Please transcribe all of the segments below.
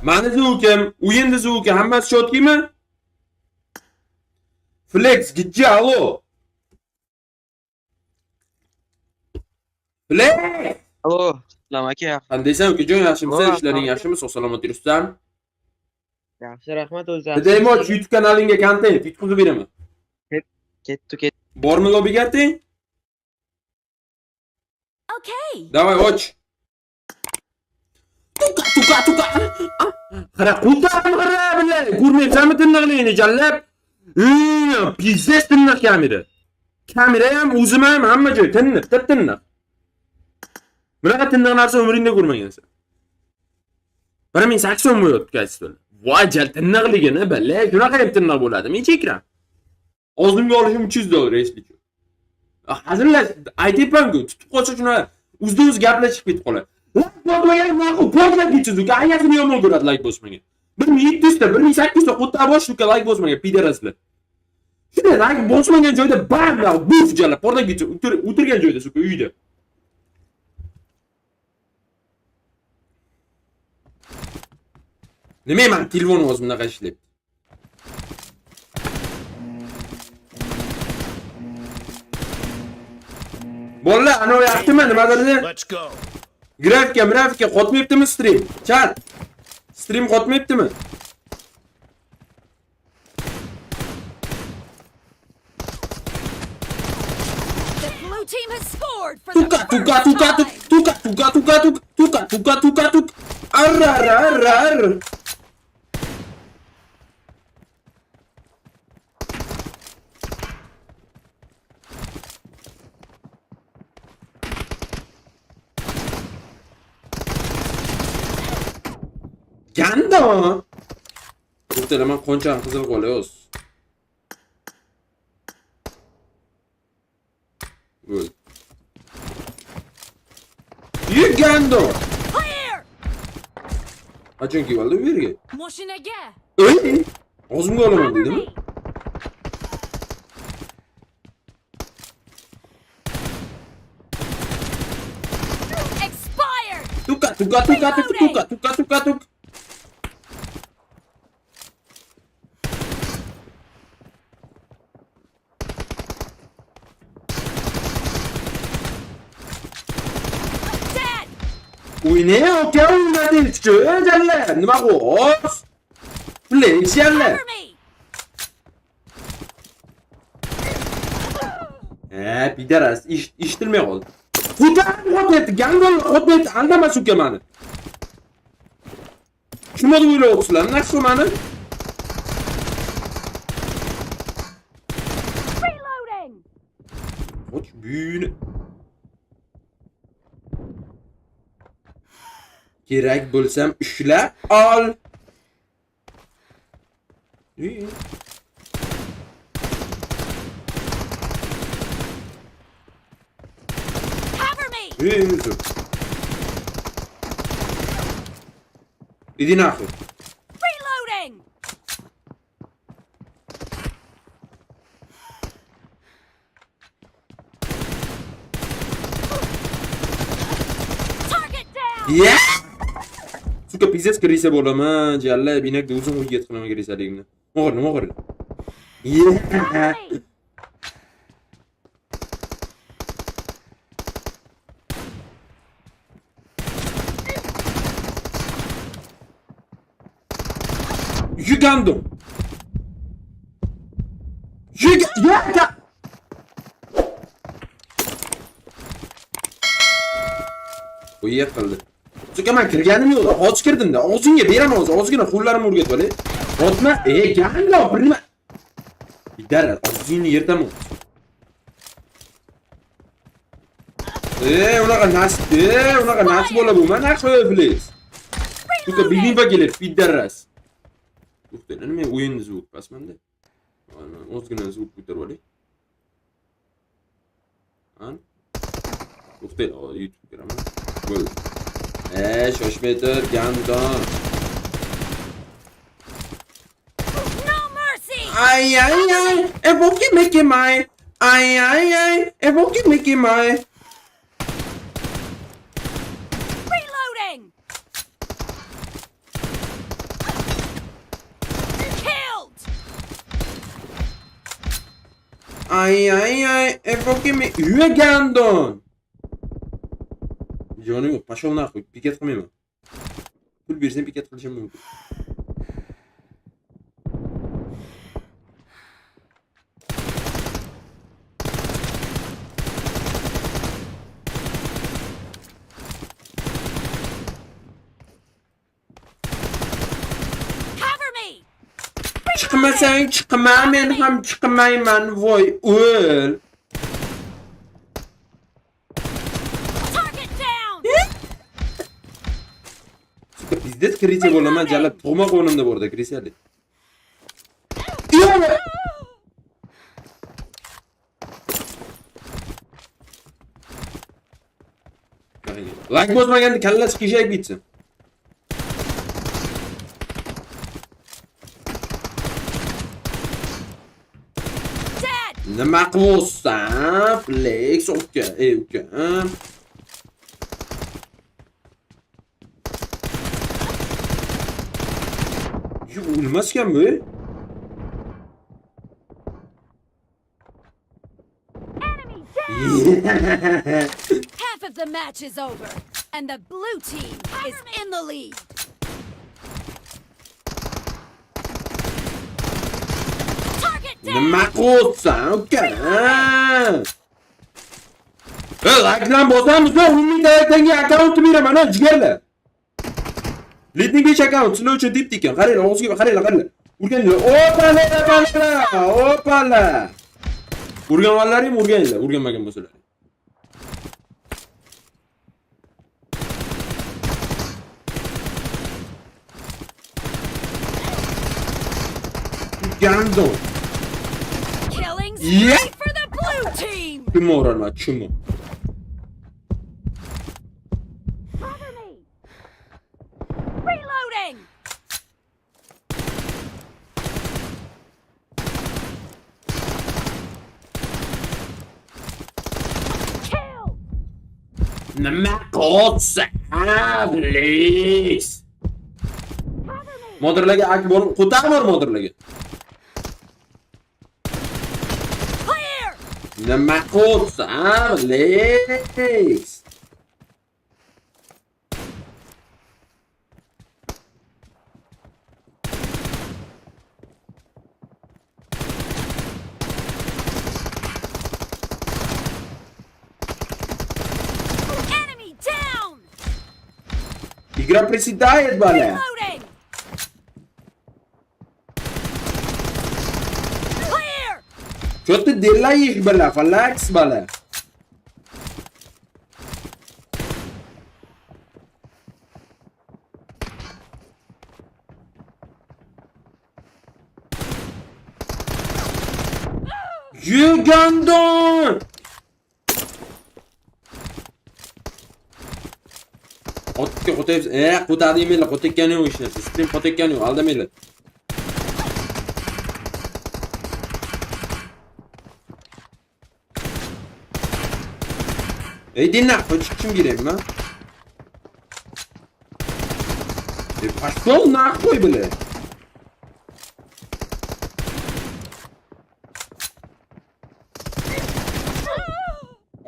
Mani zvukem, uyindi zvuki, hammasi chotkimi? Flex, gitchi, alo. Flex! Alo, selam aka. Qandaysan ukajon, yaxshimisan? Alo, Ishlaring aka. yaxshimi? Sog'-salomat yuribsan? Yaxshi, rahmat o'zi. Daymoch YouTube kanalingga kontent yutkazib beraman. Ketdi. Bormi lobbiga ating? Okay. Давай, och. Tuka. Qara qultam qara bilan. Ko'rmayapsanmi tinniqligini jallab? Pizdes tinniq kamera. Kamera ham, o'zim ham hamma joy tinniq, tinniq. Bunaqa tinniq narsa umringda ko'rmagansan. 1800 so'm bo'lyapti kaysi. Voy, jal tinniqligini billa, shunaqa ham tinniq bo'ladimi? Chekram. O'zimga olishim $300 eslik. Hazırlash, aytayapman-ku, tutib qolsa shuna o'zda-o'z gaplashib ketib qoladi. Like bosmagan ma'qul, portlab ketsiz, uka, ayasini yomon ko'radi like bosmagan. 1700 ta, 1800 ta qo'tta bosh uka like bosmagan pideraslar. Shunday like bosmagan joyda bam, buf jalab, portlab ketdi, o'tirgan joyda suka uyda. Nima men telefon o'zimda qashlayapti. Bolla, ana o yaxshimi, nimadir? Let's go. Grafika qotmayaptimi stream? Chat. Stream qotmayaptimi? The blue team has scored for the Tuka. first time. Arr. Ganda. Muhtemelen konçan kızıl koyuyoruz. Böyle. Yugando. Clear. Açın ki valde bir ge. Moşinege. Öyle. Ağzımda olamam Cover dedim. me. Expired. Tuka. Dead. Oynaya oke oynadı. Çöğeceğler. Nima qo'z? Flex yerler. Cover me. Pideras ishtilmay qoldi. Qotmayapti, gangol qotmayapti, andama suka mani. Shuni deb o'ylayapsizlar, naqsh mani? Reloading. Och büyüne. Kerak bo'lsam ushlab ol. Cover me. İdin axı. Reloading. Target down. Yeah! Suka pizes kirisa bo'laman, jalla binakda o'zim uyga qilaman kirisaligimni. O'g'ir. Yeah! Cover me. Ugando. Yeah! Bu yiqildi. Suka men kirganim yo'q. Hozir kirdim-da. Og'zingga beraman hozir. Ozgina qo'llarimni o'rgatib olay. Otma, gando, birma. Bidar, og'zingni yirtaman. Unaqa nasib bo'ladi bu. Mana qo'yibsiz. Suka bilinba kelib, biddaras. To'xtang, men o'yinni zvuk pasmanda. Mana ozgina zvuk ko'tarib olay. An. To'xtang, YouTube kiraman. Bo'ldi. Shoshmay tur, gandon. No mercy. Ay. Evoke Mickey Mouse. Ay. Evoke Mickey Mouse. Reloading. Ay ay ay. Efokimi. Ugandon. Canı yok. Paşa oluna koy. Piket kılmayayım. Pul birsin piket kılacağım mümkün. Cover me! Çıkmasan çıkma men ham çıkmayman voy öl. Target down! Bizde krize bo'lama jala tug'ma qo'nimda bu arada krisyali. Like bosmaganda kallasi qiyshayib ketsin. Dead! Nima qilsan? Flex uka. Uka. Yo, o'lmaskan bu. Enemy down! Half of the match is over, and the blue team is in the lead. Target down! Nima qilsan? Uka. Like'dan bosamiz, umumiy tarafdagi akkauntni beraman, ha, jigarlar. Leading 5 account sizlar uchun deb ekan. Qaranglar, og'ziga qaranglar. Urganlar. Opala. Urganlarlaring urganlar, urganmagan bo'lsalar. Gando. Killing Yeah. spree for the blue team! Kim o'ralma, chimo. Cover me! Reloading! Kill! Nima qilsan? Please. Cover me! Modurlarga akbor, qo'taqmor modurlarga. Clear! Nima qilsan? Please. Enemy down! Igra приседает, бля. Reloading! Clear! Что ты делаешь, бля? Фалакс, бля. Ugandon! Qo'tayapsiz. Qo'tadi emaylar, qo'takkani yo'q ishni. Stream qo'takkani yo'q, aldamaylar. Dinle, qo'chishim kerak mi? Pashol naqo'y bile.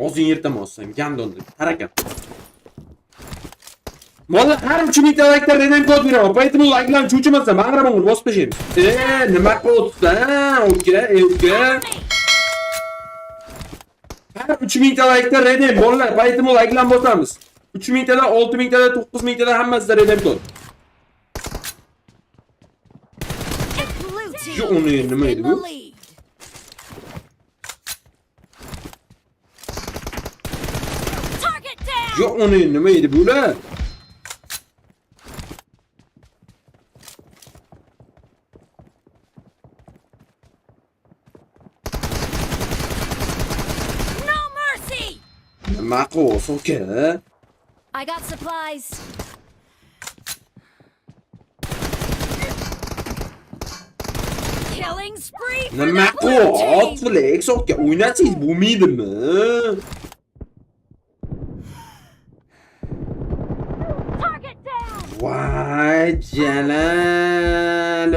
O'zing yirtaman olsam, gandonda harakat. Molla har 3 ming like'da redem kod beraman. Поэтому like'larni cho'chimasdan bag'ramon urib bosib tashlaymiz. Nima qilyapsan? Uka. Har 3 ming like'da redem bolalar. Поэтому like'larni bosamiz. 3 ming tada, 6 ming tada, 9 ming tada hammasida redem kod. Blue team Yo, uni nima is edi in bu? the lead. Target down! Yo, uni nima edi bular? No mercy! Nima qilyapsan, uka? I got supplies. Killing spree for Nima the blue qilyapsan, team! Flex? Uka, o'ynasangiz bo'lmaydimi? Target down! Voy, jalal.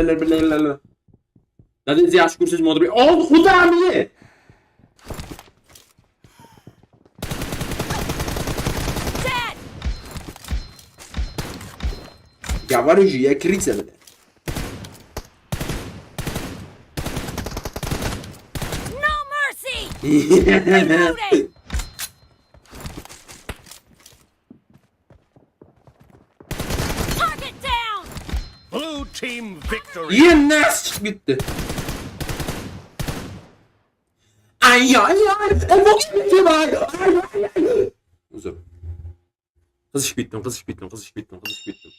Dadingiz yaxshi ko'rsangiz modri. Xudomi! Говорю же, я крыса, блядь. No mercy! Reloading! Target down! Blue team victory. Yes, bitti. Ay ay ay. O bok bitti bay. Ay ay ay. Uzun. Kız iş bittim, kız iş bittim, kız iş bittim, kız iş bittim.